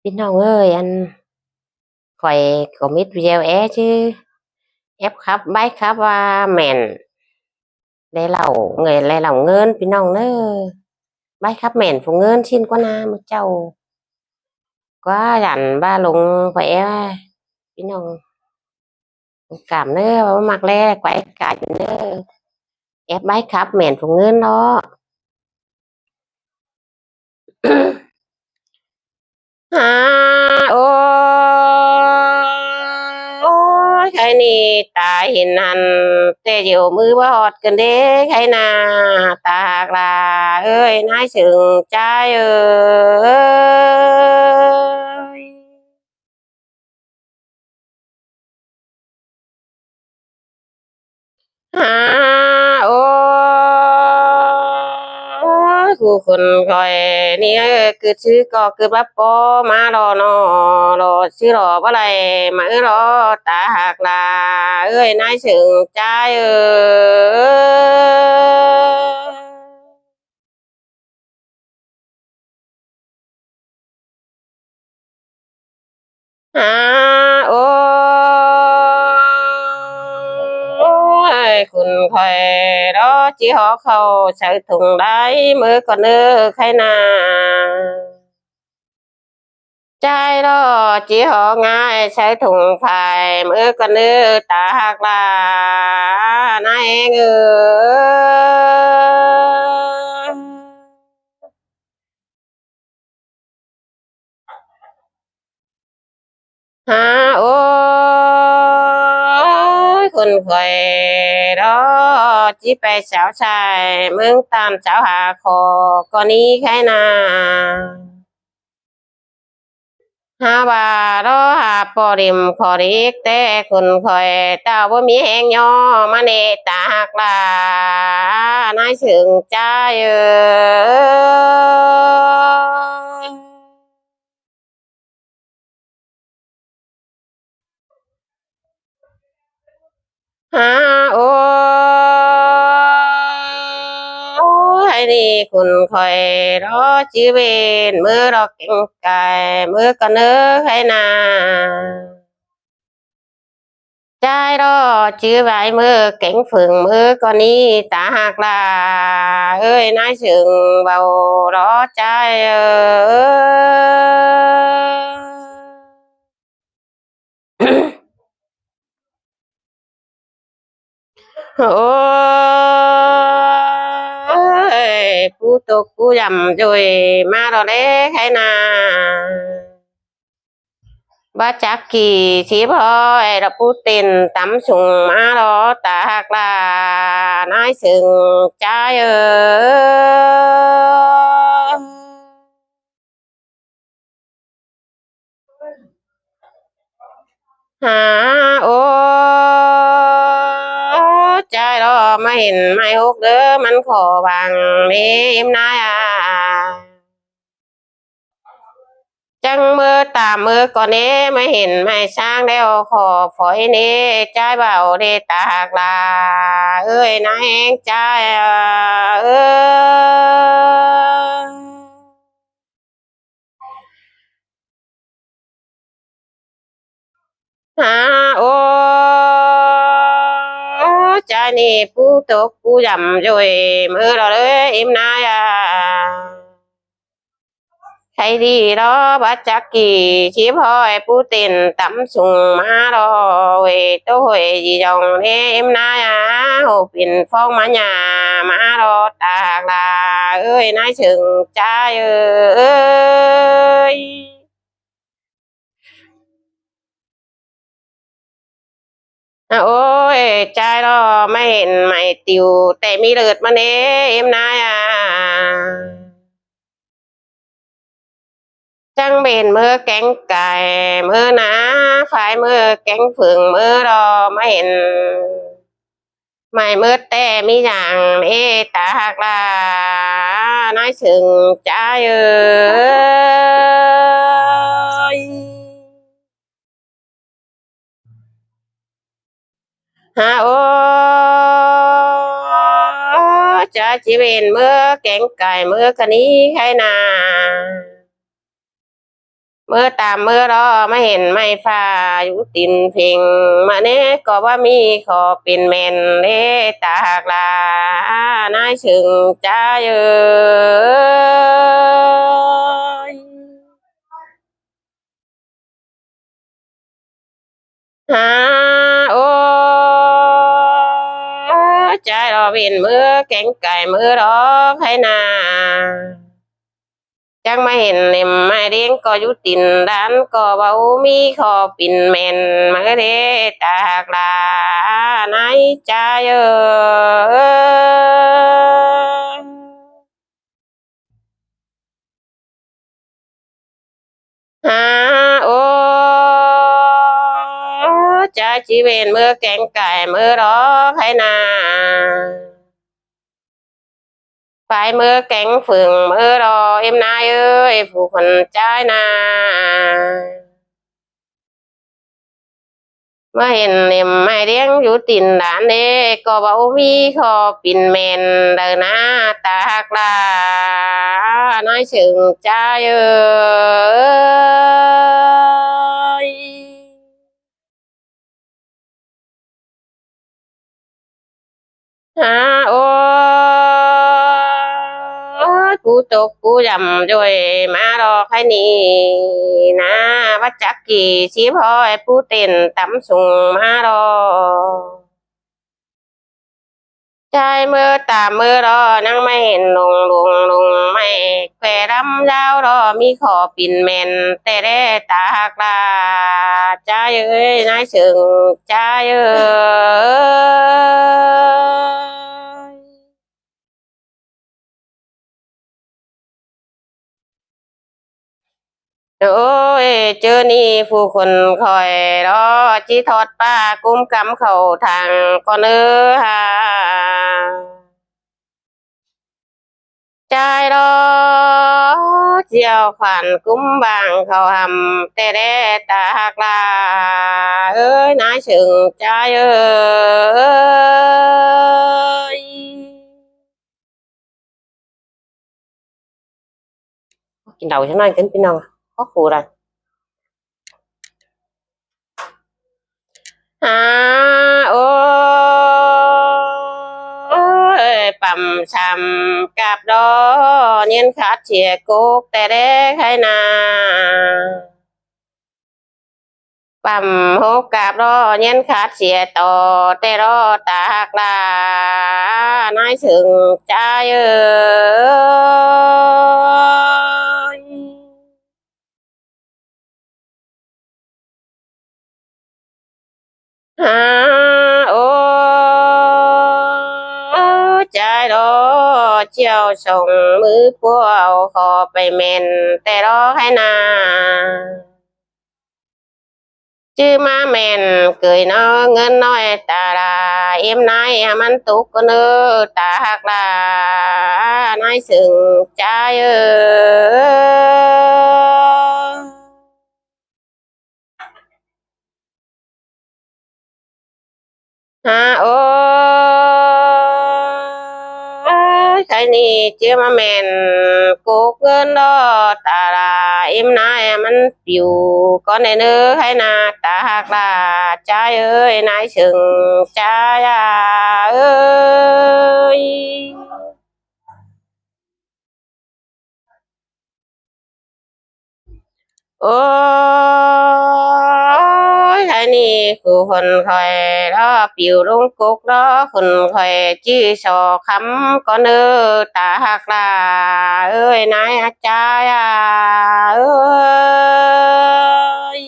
พี่น้องเอ้ยข่อยก็มิดเดียวchứ ép khắp bái khắp mẹn để lẩu người lấy lẩu ngơnพี่น้องเน้อbái khắp mẹn phụ ngơn xin qua na một châu quá dặn ba lùng khỏeพี่น้องcảm น้อmặc le quậy cả น้อép bái khắp mẹn phụ ngơn đó หาโอ้โอ้ยใครนี่ตาเห็นหันแต่เดี๋ยวมือบ่ฮอดกันเด้ใครนาตาหากลาเอ้ยนายสึงใจเอ้ยหาโอ้ยผู้คนคอยนี่คือชื่อก็คือบับปอมารอนอรอชื่อรอว่าไรมารอตาหากลาเอ้ยนายสึงใจเอ้ย หาโอ้ยคุณคอยรอจีหอเขาใส่ถุงได้มือก็เนื้อใครนาใจรอจีหอง่ายใช้ถุงไฟมือก็เนื้อตาหักลานายเองหาโอ้ยคนคอยรอจีไปสาวชายเมืองตามสาวหาคอก็นี้แค่นาหาว่าเราหาปอริมขอริกแต่คนคอยเต้าบ่มีแหงย่อมาเนตาหักลานายสึงใจเออหาโอ้ให้นี่คุณคอยรอจีเวนมือรอเก่งไก่มือก็เนื้อให้นาใจรอจื้อใบมือเก่งฝึงมือก็นี้ตาหักลาเอ้ยนายสึงเบารอใจเออ โอ้ยผู้ตกผู้ยำจุยมาเราเด้ใครนาบ้าจักกี่ชีพอยเราพูดตินตำสุงมาเราตาหักลานายสึงใจเออ หาโอ้ใจรอไม่เห็นไม่ฮกเด้อมันขอบางเนมนายจังมือตามมือก่อนเน้ไม่เห็นไม่ช่างแล้วขอฝอยเน้ใจเบาเดตากลาเอ้ยนายเองใจเอ้ยหาโอ้ใจนี่ผู้ตกผู้ยำจุยมือเราเลยอิมนายใครดีรอบัจจักกี่ชีพอยผู้เต้นตำสุงมารอเวโตเฮยีจองเนมนายโหปิ่นฟองมาหยามารอตากลาเอ้ยนายถึงใจเอ้ยโอ้ยใจรอไม่เห็นไม่ติวแต่มีเลือดมาเนมนายจังเบนมือแกงไก่มือหนาฝ่ายมือแกงฝึ่งมือรอไม่เห็นไม่มืดแต่มีอย่างเอตาหักลาน้อยสึงใจเอยฮาโอจะจีเวนมือแกงไก่มือกะนี้ใครนา มื่อตามเมื่อรอไม่เห็นไม่ฟ้าอยู่ตินเพ่งมาเน่ก็ว่ามีขอเป็นแม่นเล่ตากลานายชึงจ้าเอ้ยหาโอ้ใจรอเวียนมือแก่งไก่มือรอใครนาจังไม่เห็นเล่มไม่เรียงก็อยู่ตินด้านก็เบามีขอปิ่นแม่นมาเดตากลานายใจเอ้ยหาโอ้ใจจีเวนเมื่อแกงไก่เมื่อรอใครนาไปเมื่อแกงฝึงเมื่อรอเอ็มนายเอ้ยผู้คนใจนาเมื่อเห็นเอ็มไม่เลี้ยงอยู่ตินด่านเด้ก็บอกมีขอปิ่นแมนเดินหน้าตากลานายสึงใจเอ้ยฮาโอ้กูตกกูยำด้วยมารอใครนี่นะวัดจักกี่ชีพอยผู้เต้นตำสุงมารอใจเมื่อตามเมื่อรอนั่งไม่เห็นลงไม่แควรำยาวรอมีขอปิ่นแม่นแต่ได้ตากลาใจเอ้ยนายเชิงใจเอ้ย โอ้ยเจอนี่ผู้คนคอยรอจีทอดป้ากุ้มกำเข้าทางก็เนื้อหาใจรอเจียวขวัญกุ้มบางเขาหำแต่ได้ตาหักลาเอ้ยนายสึงใจเอ้ยกินđầu cho nó ăn tính pin non khó khủ rồi หาโอ้ยปั่มช้ำกับดอเนียนขาดเฉียกุกแต่ได้ใครนาปั่มหกกับดอเนียนขาดเสียต่อแต่รอตากลานายถึงใจเอ้ยหาโอ้ใจรอเจียวส่งมือพวกขอไปเมนแต่รอให้นาชื่อมาแมนเกยน้อเงินน้อยตาลาเอ็มนายมันตุกก็เนื้อตาหักลานายสึงใจเออฮะโอ้ยใครนี่เชื่อมาแมนกูเกินดอตาลาเอ็มนายมันปิวก็ในเนื้อให้นาตาหักลาใจเอ้ยนายสึงใจเอ้ย โอ้ยไอ้นี่คือคนคอยรอปิวลงกุกรอคนคอยจี้สอคำก็เนื้อตาหักลาเอ้ยนายอาจารย์เอ้ย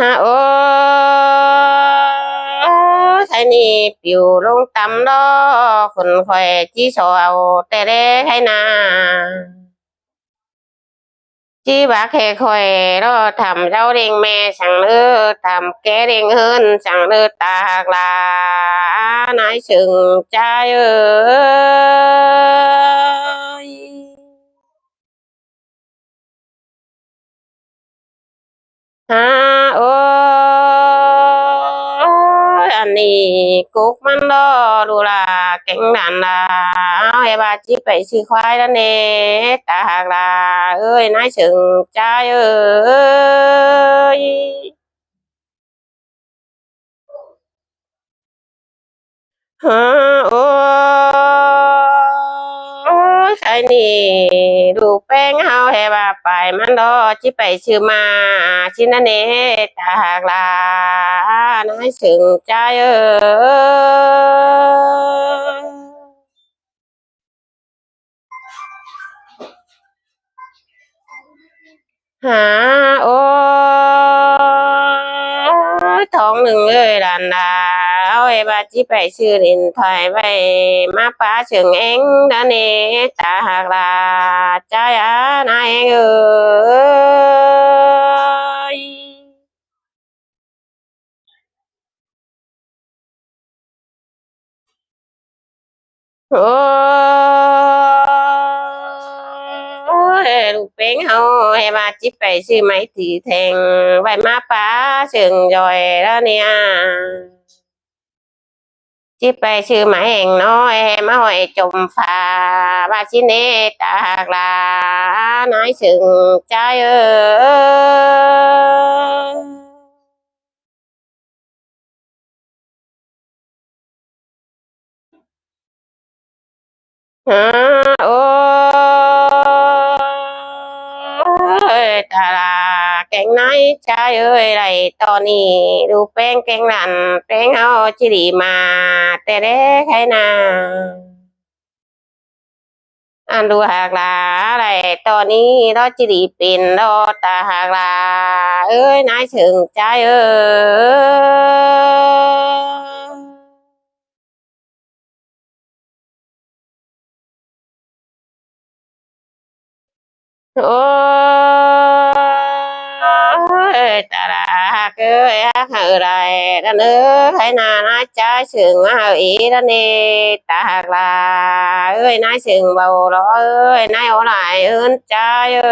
ฮะโอ้ยไอ้นี่ปิวลงตำรอคนคอยจี้สอเอาแต่เด้ให้นา chi bác hè khỏe đó thầm rau đen me chẳng nữa thầm ké đen hơn chẳng nữa ta là nái sừng trai ơi ha ôi anh đi cúcมันđu là cánh đàn là áo hay bà chỉ phải xì khoai đó nè ta hàng là ơi nái sừng trai ơi hả ôi cái nì đủ bén hao hay bà phảiมันchỉ phải xì mà xin đó nè ta hàng là nái sừng trai ơi hả ôi thong đừng ơi đàn là ôi bà chỉ phải sư điện thoại vậy má phá trường én đã nè ta hoặc là trai á na em ơi ôi lục bén hông em mà chỉ phải sư mấy thì thèn vậy má phá trường rồi đó nè chỉ phải sư mà hẹn nó em hỏi chùm phà bà xin nê ta hoặc là nói sừng trai ơi hả ôi ta là cánh nói trai ơi này to nì đu pen cánh lằn pen hao chỉ đi mà tê đế hay nào anh đu hạc là này to ní đó chỉ đi pin đó ta hạc là ơi nái sừng trai ơi ôi ta là hạc ơi hạc hờ này đó nữa hay là nái trai sừng hờ ý đó nè ta hạc là ơi nái sừng bầu đó ơi nái ở lại ơn trai ơi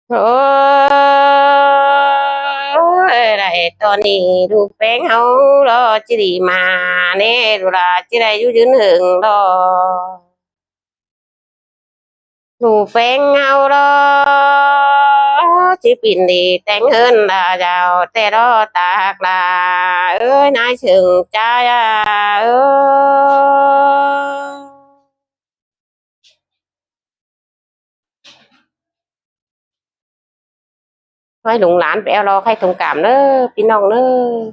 ôi này to nì đu bén hấu đó chỉ đi mà nè rồi là chỉ đây chú dính hưởng đó đu bén hấu đó chỉ pin đi tánh hơn là giàu tè đó tạc là ơi nái sừng trai ơi thôi lùng lán béo lo khai thông cảm nữa pin nong nữa